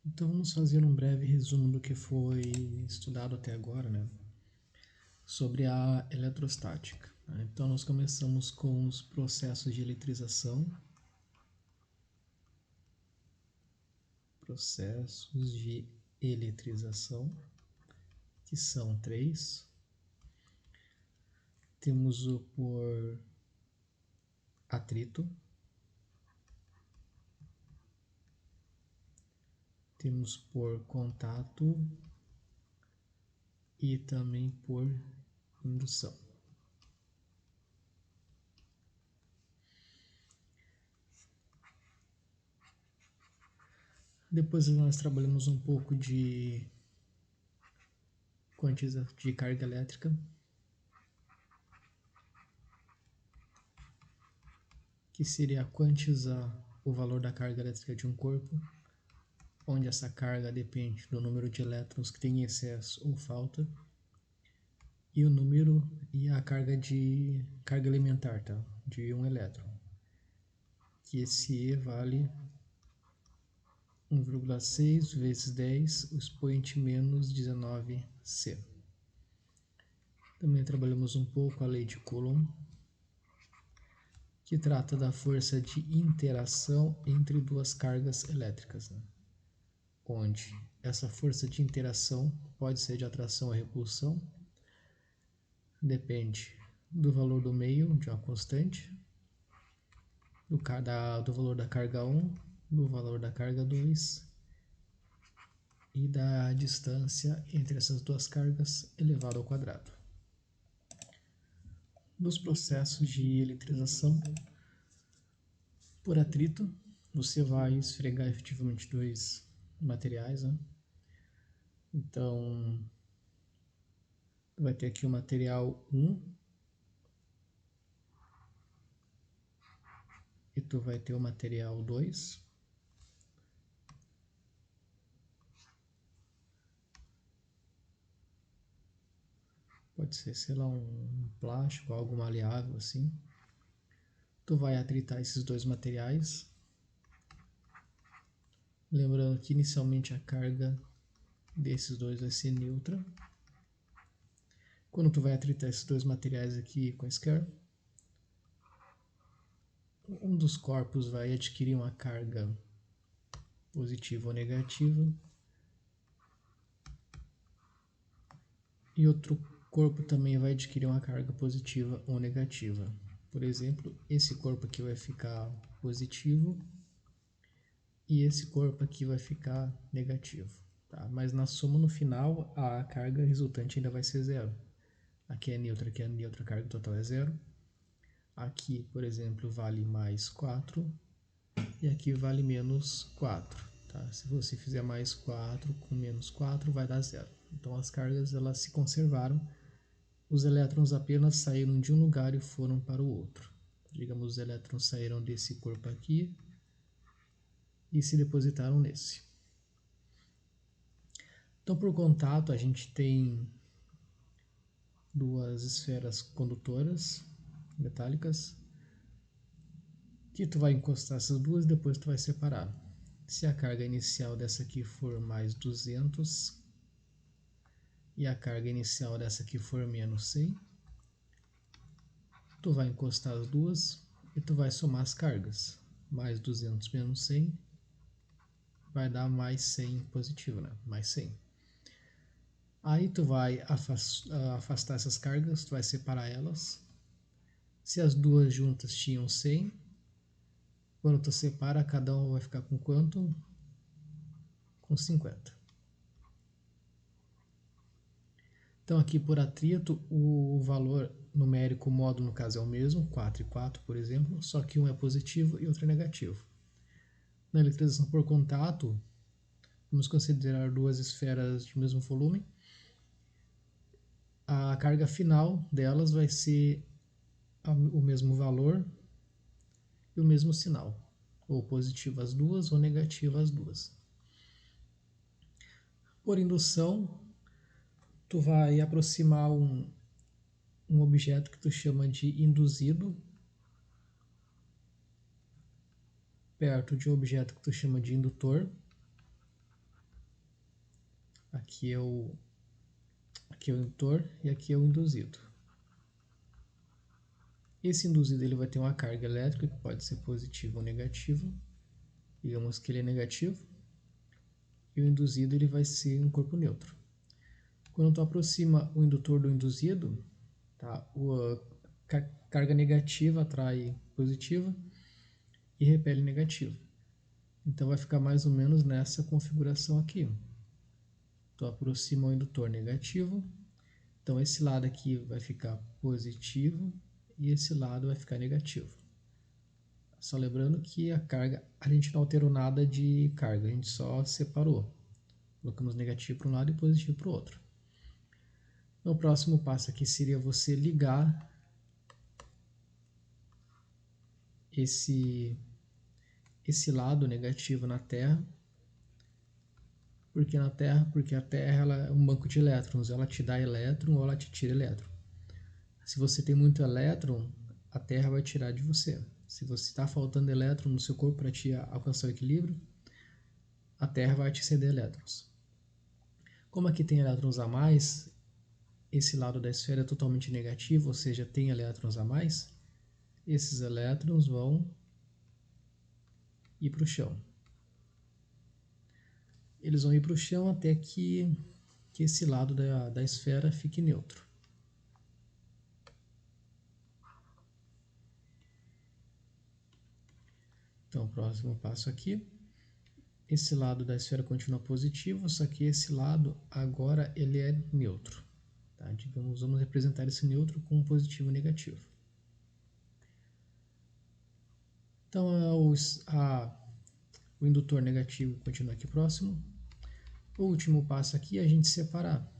Então vamos fazer um breve resumo do que foi estudado até agora, né? Sobre a eletrostática. Então nós começamos com os processos de eletrização. Processos de eletrização, que são três. Temos o por atrito. Temos por contato e também por indução. Depois nós trabalhamos um pouco de quantidade de carga elétrica, que seria quantizar o valor da carga elétrica de um corpo, onde essa carga depende do número de elétrons que tem em excesso ou falta, e o número e a carga elementar, tá? De um elétron, que esse E vale 1,6 vezes 10 o expoente menos 19c. Também trabalhamos um pouco a lei de Coulomb, que trata da força de interação entre duas cargas elétricas, né? Onde essa força de interação pode ser de atração ou repulsão, depende do valor do meio, de uma constante, do valor da carga 1, do valor da carga 2 e da distância entre essas duas cargas elevado ao quadrado. Nos processos de eletrização por atrito, você vai esfregar efetivamente dois materiais, né? Então, vai ter aqui o material 1 e tu vai ter o material 2. Pode ser, sei lá, um plástico, algo maleável assim. Tu vai atritar esses dois materiais. Lembrando que inicialmente a carga desses dois vai ser neutra. Quando tu vai atritar esses dois materiais aqui quaisquer, um dos corpos vai adquirir uma carga positiva ou negativa e outro corpo também vai adquirir uma carga positiva ou negativa. Por exemplo, esse corpo aqui vai ficar positivo e esse corpo aqui vai ficar negativo, tá? Mas na soma no final a carga resultante ainda vai ser zero. Aqui é neutra, a carga total é zero. Aqui, por exemplo, vale mais 4 e aqui vale menos 4. Tá? Se você fizer mais 4 com menos 4 vai dar zero. Então as cargas elas se conservaram, os elétrons apenas saíram de um lugar e foram para o outro. Digamos, os elétrons saíram desse corpo aqui e se depositaram nesse. Então, por contato, a gente tem duas esferas condutoras metálicas que tu vai encostar essas duas e depois tu vai separar. Se a carga inicial dessa aqui for mais 200 e a carga inicial dessa aqui for menos 100, tu vai encostar as duas e tu vai somar as cargas. Mais 200 menos 100 vai dar mais 100 positivo, né? Mais 100. Aí tu vai afastar essas cargas, tu vai separar elas. Se as duas juntas tinham 100, quando tu separa, cada uma vai ficar com quanto? Com 50. Então aqui por atrito, o valor numérico, o modo no caso é o mesmo, 4 e 4, por exemplo, só que um é positivo e outro é negativo. Na eletrização por contato, vamos considerar duas esferas de mesmo volume. A carga final delas vai ser o mesmo valor e o mesmo sinal, ou positivo as duas ou negativo as duas. Por indução, tu vai aproximar um objeto que tu chama de induzido perto de um objeto que tu chama de indutor. Aqui é o indutor e aqui é o induzido. Esse induzido ele vai ter uma carga elétrica que pode ser positiva ou negativa. Digamos que ele é negativo. E o induzido ele vai ser um corpo neutro. Quando tu aproxima o indutor do induzido, tá? A carga negativa atrai positiva e repele negativa. Então vai ficar mais ou menos nessa configuração aqui. Tu aproxima o indutor negativo, então esse lado aqui vai ficar positivo e esse lado vai ficar negativo. Só lembrando que a carga, a gente não alterou nada de carga, a gente só separou. Colocamos negativo para um lado e positivo para o outro. Então, o próximo passo aqui seria você ligar esse lado negativo na Terra. Por que na Terra? Porque a Terra ela é um banco de elétrons, ela te dá elétron ou ela te tira elétron. Se você tem muito elétron, a Terra vai tirar de você. Se você está faltando elétron no seu corpo para te alcançar o equilíbrio, a Terra vai te ceder elétrons. Como aqui tem elétrons a mais, esse lado da esfera é totalmente negativo, ou seja, tem elétrons a mais, esses elétrons vão ir para o chão. Eles vão ir para o chão até que esse lado da esfera fique neutro. Então, o próximo passo aqui, esse lado da esfera continua positivo, só que esse lado agora ele é neutro. Tá? Digamos, vamos representar esse neutro com positivo e negativo. Então, o indutor negativo continua aqui próximo. O último passo aqui é a gente separar,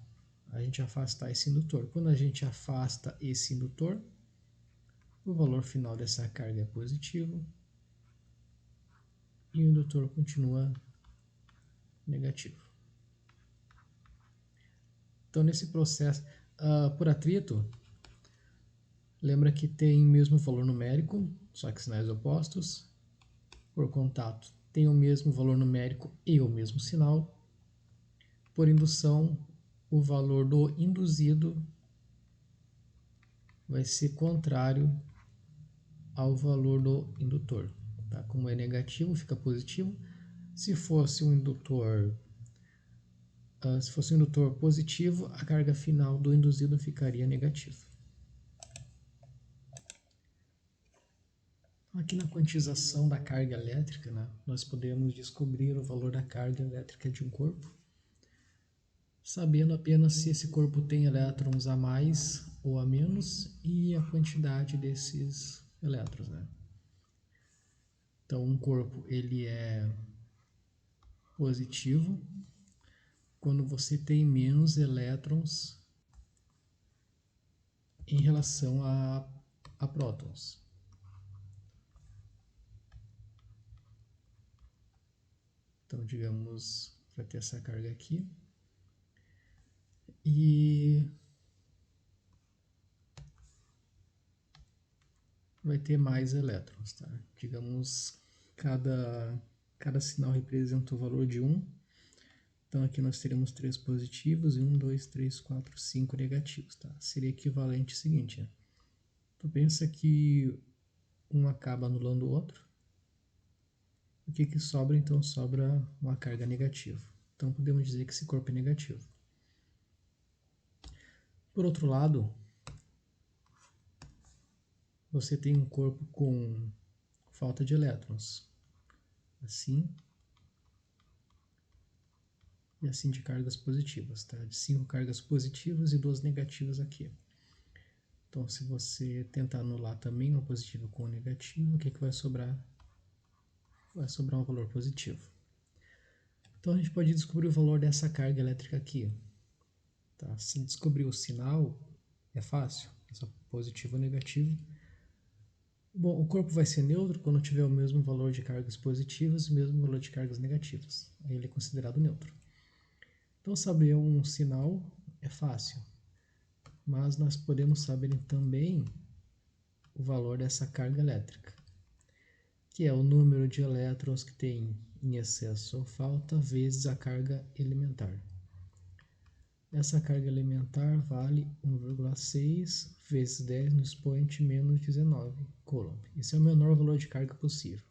a gente afastar esse indutor. Quando a gente afasta esse indutor, o valor final dessa carga é positivo e o indutor continua negativo. Então, nesse processo, por atrito, lembra que tem o mesmo valor numérico, só que sinais opostos. Por contato, tem o mesmo valor numérico e o mesmo sinal. Por indução, o valor do induzido vai ser contrário ao valor do indutor. Tá? Como é negativo, fica positivo. Se fosse um indutor positivo, a carga final do induzido ficaria negativa. Aqui na quantização da carga elétrica, né, nós podemos descobrir o valor da carga elétrica de um corpo, sabendo apenas se esse corpo tem elétrons a mais ou a menos e a quantidade desses elétrons. Né? Então, um corpo ele é positivo quando você tem menos elétrons em relação a prótons. Então, digamos, vai ter essa carga aqui. E vai ter mais elétrons, tá? Digamos, cada sinal representa o valor de 1. Então, aqui nós teremos 3 positivos e 1, 2, 3, 4, 5 negativos, tá? Seria equivalente ao seguinte, né? Tu pensa que um acaba anulando o outro. O que sobra? Então, sobra uma carga negativa. Então, podemos dizer que esse corpo é negativo. Por outro lado, você tem um corpo com falta de elétrons. Assim. E assim de cargas positivas, tá? De 5 cargas positivas e 2 negativas aqui. Então, se você tentar anular também o positivo com o negativo, o que vai sobrar? Vai sobrar um valor positivo. Então, a gente pode descobrir o valor dessa carga elétrica aqui. Tá? Se descobrir o sinal, é fácil. É só positivo ou negativo. Bom, o corpo vai ser neutro quando tiver o mesmo valor de cargas positivas e o mesmo valor de cargas negativas. Aí ele é considerado neutro. Então, saber um sinal é fácil, mas nós podemos saber também o valor dessa carga elétrica, que é o número de elétrons que tem em excesso ou falta vezes a carga elementar. essa carga elementar vale 1,6 vezes 10 no expoente menos 19 coulomb. Esse é o menor valor de carga possível.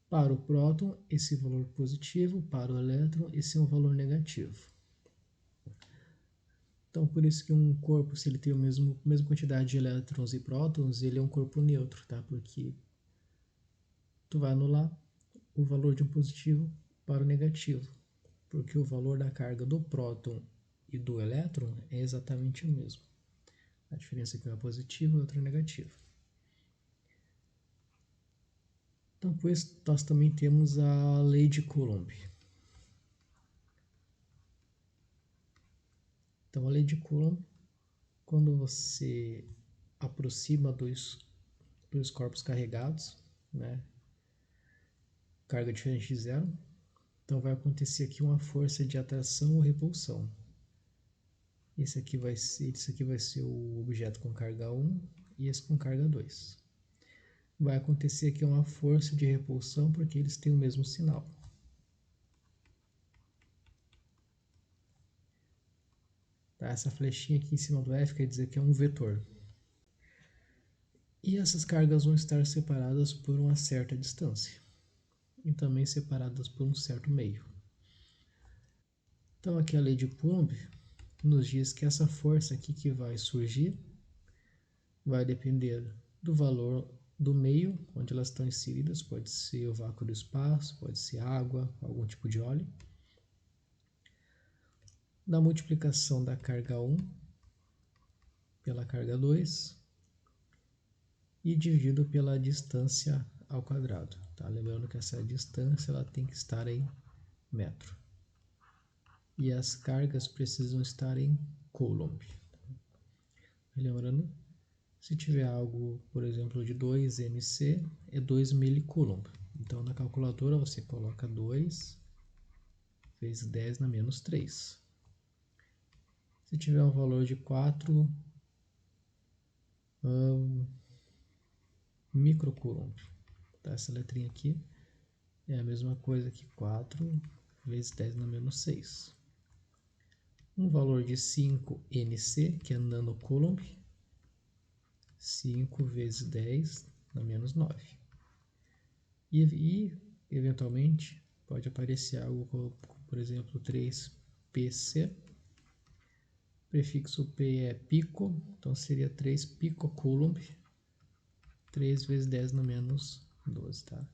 Para o próton, esse valor positivo. Para o elétron, esse é um valor negativo. Então, por isso que um corpo, se ele tem a mesma quantidade de elétrons e prótons, ele é um corpo neutro, tá? Porque tu vai anular o valor de um positivo para o negativo, porque o valor da carga do próton e do elétron é exatamente o mesmo. A diferença é que um é positivo e o outro é negativo. Então, pois, nós também temos a lei de Coulomb. Então, a lei de Coulomb, quando você aproxima dois corpos carregados, né, carga diferente de zero, então vai acontecer aqui uma força de atração ou repulsão. Esse aqui vai ser o objeto com carga 1 e esse com carga 2. Vai acontecer aqui uma força de repulsão porque eles têm o mesmo sinal. Tá? Essa flechinha aqui em cima do F quer dizer que é um vetor. E essas cargas vão estar separadas por uma certa distância e também separadas por um certo meio. Então aqui a lei de Coulomb nos diz que essa força aqui que vai surgir vai depender do valor do meio onde elas estão inseridas, pode ser o vácuo do espaço, pode ser água, algum tipo de óleo, da multiplicação da carga 1 pela carga 2 e dividido pela distância ao quadrado. Tá? Lembrando que essa distância ela tem que estar em metro. E as cargas precisam estar em coulomb. Lembrando, se tiver algo, por exemplo, de 2 mC, é 2 milicoulomb. Então, na calculadora, você coloca 2 vezes 10 na menos 3. Se tiver um valor de 4 microcoulomb, tá? Essa letrinha aqui é a mesma coisa que 4 vezes 10 na menos 6. Um valor de 5 nC, que é nanocoulomb, 5 vezes 10 na menos 9. E eventualmente, pode aparecer algo como, por exemplo, 3 pC. Prefixo P é pico, então seria 3 picocoulomb, 3 vezes 10 na menos 12, tá?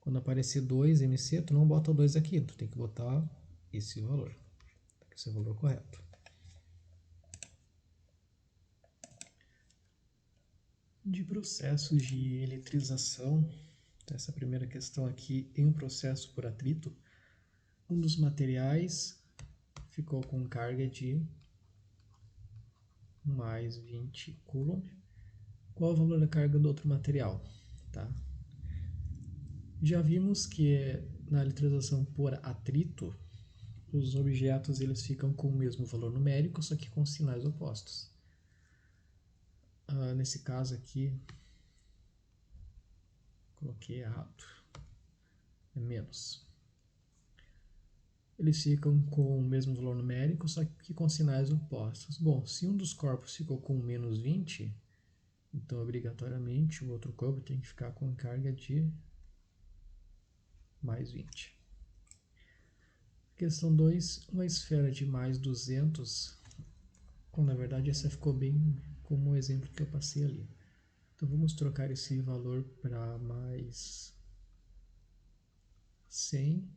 Quando aparecer 2 mC, tu não bota 2 aqui, tu tem que botar esse valor. Esse é o valor correto. De processos de eletrização, essa primeira questão aqui, em um processo por atrito, um dos materiais ficou com carga de mais 20 coulomb. Qual o valor da carga do outro material? Tá? Já vimos que na eletrização por atrito, os objetos eles ficam com o mesmo valor numérico, só que com sinais opostos. Nesse caso aqui, coloquei errado, é menos. Eles ficam com o mesmo valor numérico, só que com sinais opostos. Bom, se um dos corpos ficou com menos 20, então obrigatoriamente o outro corpo tem que ficar com carga de mais 20. Questão 2, uma esfera de mais 200, na verdade essa ficou bem como o exemplo que eu passei ali. Então vamos trocar esse valor para mais 100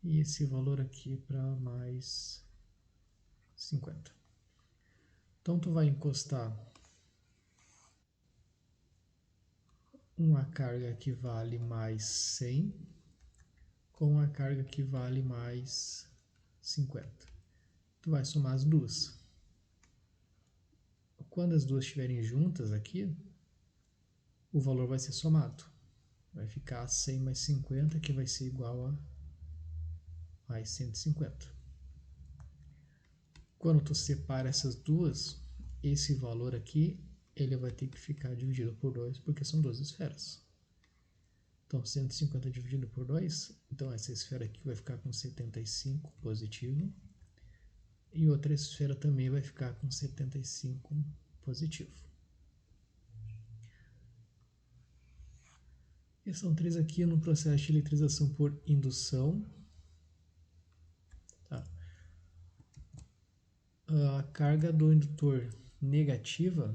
e esse valor aqui para mais 50. Então tu vai encostar uma carga que vale mais 100 com a carga que vale mais 50. Tu vai somar as duas. Quando as duas estiverem juntas aqui, o valor vai ser somado. Vai ficar 100 mais 50, que vai ser igual a mais 150. Quando tu separa essas duas, esse valor aqui, ele vai ter que ficar dividido por 2, porque são duas esferas. Então, 150 dividido por 2, então essa esfera aqui vai ficar com 75 positivo, e outra esfera também vai ficar com 75 positivo. Questão 3 aqui no processo de eletrização por indução. Tá. A carga do indutor negativa,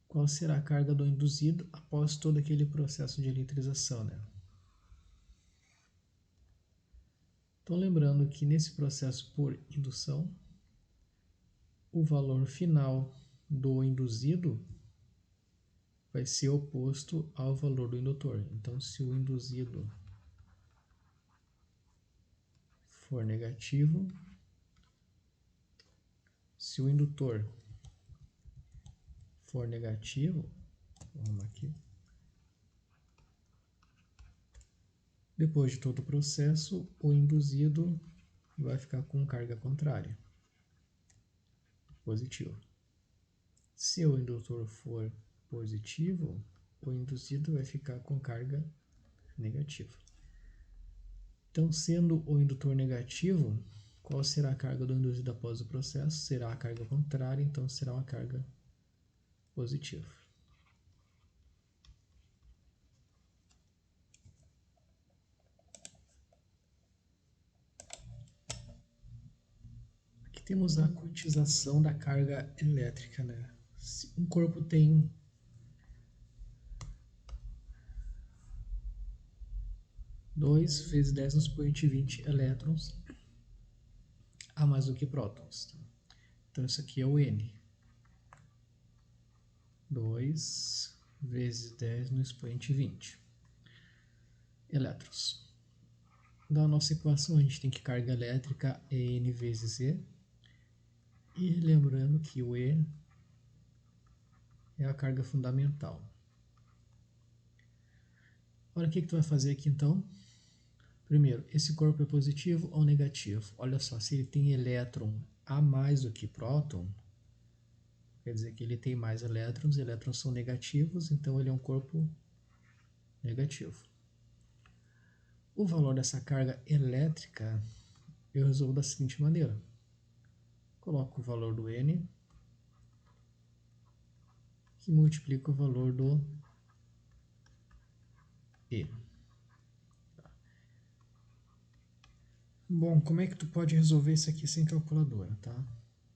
qual será a carga do induzido após todo aquele processo de eletrização, né? Então, lembrando que nesse processo por indução, o valor final do induzido vai ser oposto ao valor do indutor. Então, se o induzido for negativo, se o indutor for negativo, vamos aqui, depois de todo o processo, o induzido vai ficar com carga contrária, positivo. Se o indutor for positivo, o induzido vai ficar com carga negativa. Então, sendo o indutor negativo, qual será a carga do induzido após o processo? Será a carga contrária, então será uma carga positiva. Aqui temos a quantização da carga elétrica, né? Se um corpo tem 2 vezes 10 no expoente 20 elétrons a mais do que prótons. Então, isso aqui é o N. 2 vezes 10 no expoente 20 elétrons. Da nossa equação, a gente tem que carga elétrica é N vezes E. E lembrando que o E é a carga fundamental. Olha o que tu vai fazer aqui então. Primeiro, esse corpo é positivo ou negativo? Olha só, se ele tem elétron a mais do que próton, quer dizer que ele tem mais elétrons, e elétrons são negativos, então ele é um corpo negativo. O valor dessa carga elétrica eu resolvo da seguinte maneira. Coloco o valor do N e multiplico o valor do E. Bom, como é que tu pode resolver isso aqui sem calculadora, tá?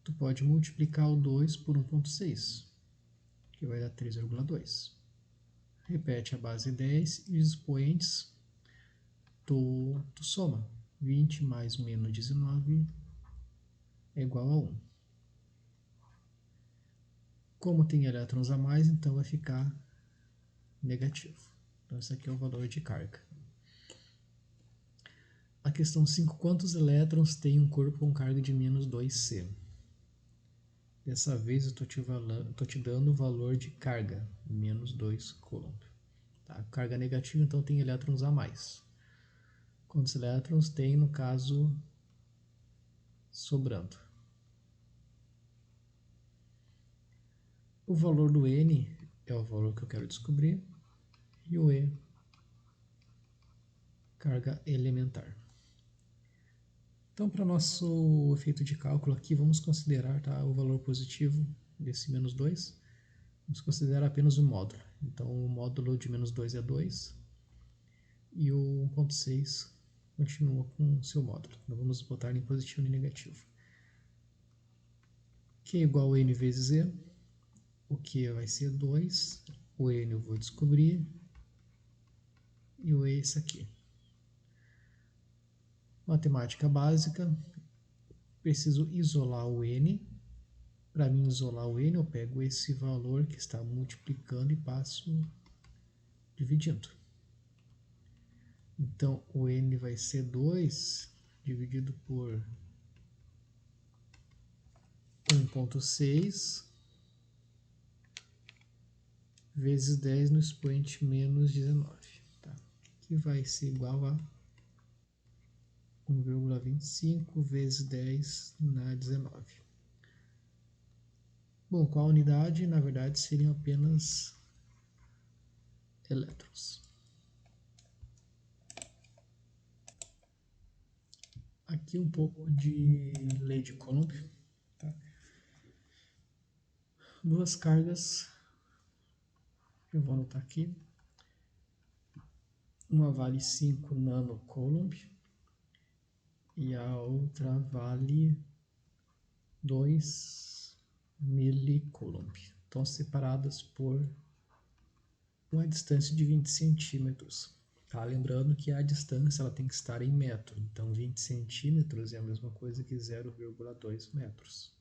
Tu pode multiplicar o 2 por 1,6, que vai dar 3,2. Repete a base 10 e os expoentes tu soma. 20 mais menos 19 é igual a 1. Como tem elétrons a mais, então vai ficar negativo. Então, esse aqui é o valor de carga. A questão 5. Quantos elétrons tem um corpo com carga de menos 2C? Dessa vez eu estou te dando o valor de carga, menos 2 coulomb. Tá? Carga negativa, então tem elétrons a mais. Quantos elétrons tem, no caso, sobrando? O valor do N é o valor que eu quero descobrir. E o E, carga elementar. Então, para nosso efeito de cálculo aqui, vamos considerar, tá, o valor positivo desse menos 2. Vamos considerar apenas o módulo. Então, o módulo de menos 2 é 2. E o 1,6 continua com o seu módulo. Então, vamos botar em positivo e negativo. Q é igual a N vezes E. O Q vai ser 2. O N eu vou descobrir. E o E é esse aqui. Matemática básica. Preciso isolar o N. Para mim isolar o N, eu pego esse valor que está multiplicando e passo dividindo. Então, o N vai ser 2 dividido por 1,6 vezes 10 no expoente menos 19. Tá? Que vai ser igual a 1,25 vezes 10 na 19. Bom, qual a unidade? Na verdade, seriam apenas elétrons. Aqui aqui um pouco de lei de Coulomb. Tá? Duas cargas, eu vou anotar aqui. Uma vale 5 nanocoulomb e a outra vale 2 milicoulomb. Estão separadas por uma distância de 20 centímetros. Tá? Lembrando que a distância ela tem que estar em metro, então 20 centímetros é a mesma coisa que 0,2 metros.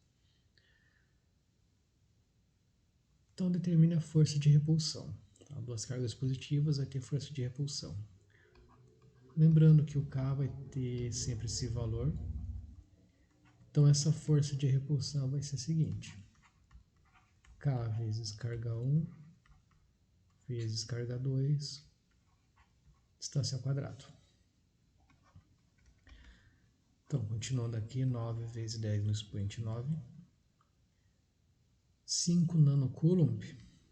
Então determine a força de repulsão. Tá? Duas cargas positivas vai ter força de repulsão. Lembrando que o K vai ter sempre esse valor. Então essa força de repulsão vai ser a seguinte: K vezes carga 1 vezes carga 2, distância ao quadrado. Então, continuando aqui, 9 vezes 10 no expoente 9. 5 nanocoulomb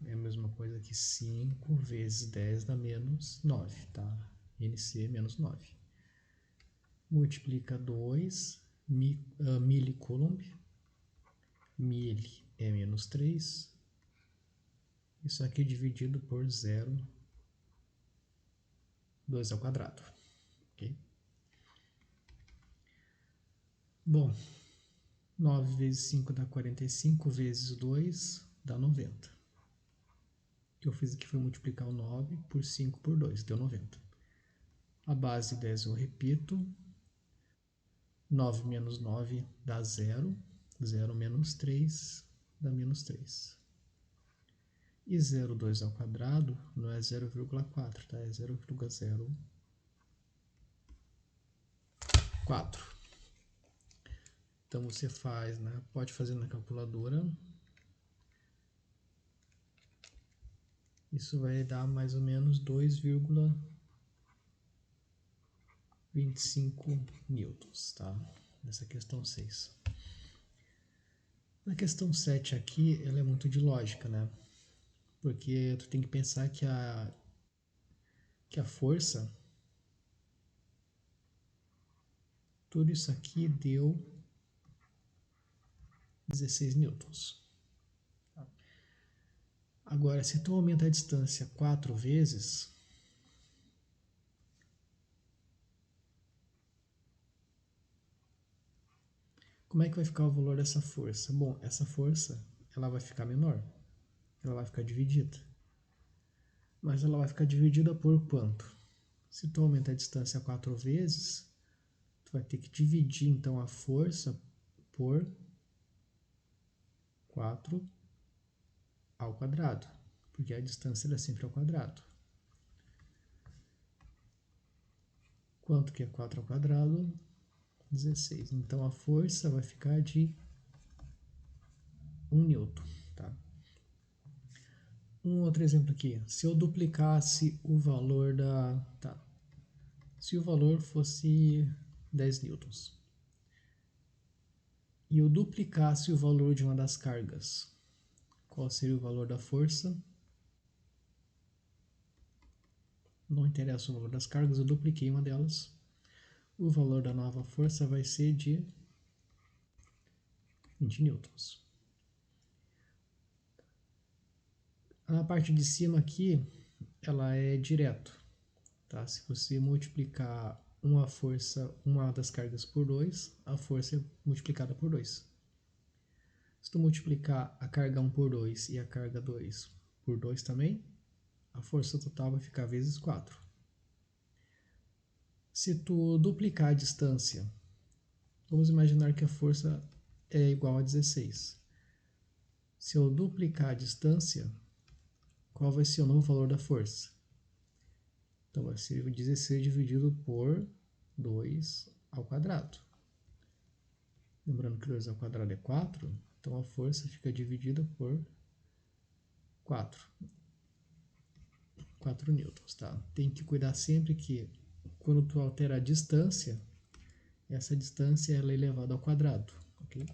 é a mesma coisa que 5 vezes 10 dá menos 9, tá? NC menos 9. Multiplica 2 milicoulomb. Mili é menos 3. Isso aqui é dividido por 0, 2 ao quadrado. Ok? Bom, 9 vezes 5 dá 45, vezes 2 dá 90. O que eu fiz aqui foi multiplicar o 9 por 5 por 2, deu 90. A base 10 eu repito. 9 menos 9 dá 0. 0 menos 3 dá menos 3. E 0,2 ao quadrado não é 0,4, tá? É 0,04. Então você faz, né? Pode fazer na calculadora. Isso vai dar mais ou menos 2,25 newtons, tá? Nessa questão 6. Na questão 7 aqui, ela é muito de lógica, né? Porque tu tem que pensar que a força, tudo isso aqui deu 16 newtons. Agora, se tu aumenta a distância 4 vezes, como é que vai ficar o valor dessa força? Bom, essa força ela vai ficar menor, ela vai ficar dividida. Mas ela vai ficar dividida por quanto? Se tu aumenta a distância 4 vezes, tu vai ter que dividir então a força por 4 ao quadrado, porque a distância é sempre ao quadrado. Quanto que é 4 ao quadrado? 16. Então a força vai ficar de 1 newton. Tá? Um outro exemplo aqui. Se eu duplicasse o valor da... Tá. Se o valor fosse 10 newtons e eu duplicasse o valor de uma das cargas, qual seria o valor da força? Não interessa o valor das cargas, eu dupliquei uma delas. O valor da nova força vai ser de 20 newtons. A parte de cima aqui, ela é direto. Tá? Se você multiplicar uma das cargas por 2, a força é multiplicada por 2. Se tu multiplicar a carga 1 por 2 e a carga 2 por 2 também, a força total vai ficar vezes 4. Se tu duplicar a distância, vamos imaginar que a força é igual a 16. Se eu duplicar a distância, qual vai ser o novo valor da força? Então vai ser 16 dividido por 2 ao quadrado. Lembrando que 2 ao quadrado é 4, então a força fica dividida por 4. 4 newtons, tá? Tem que cuidar sempre que quando tu altera a distância, essa distância ela é elevada ao quadrado, ok?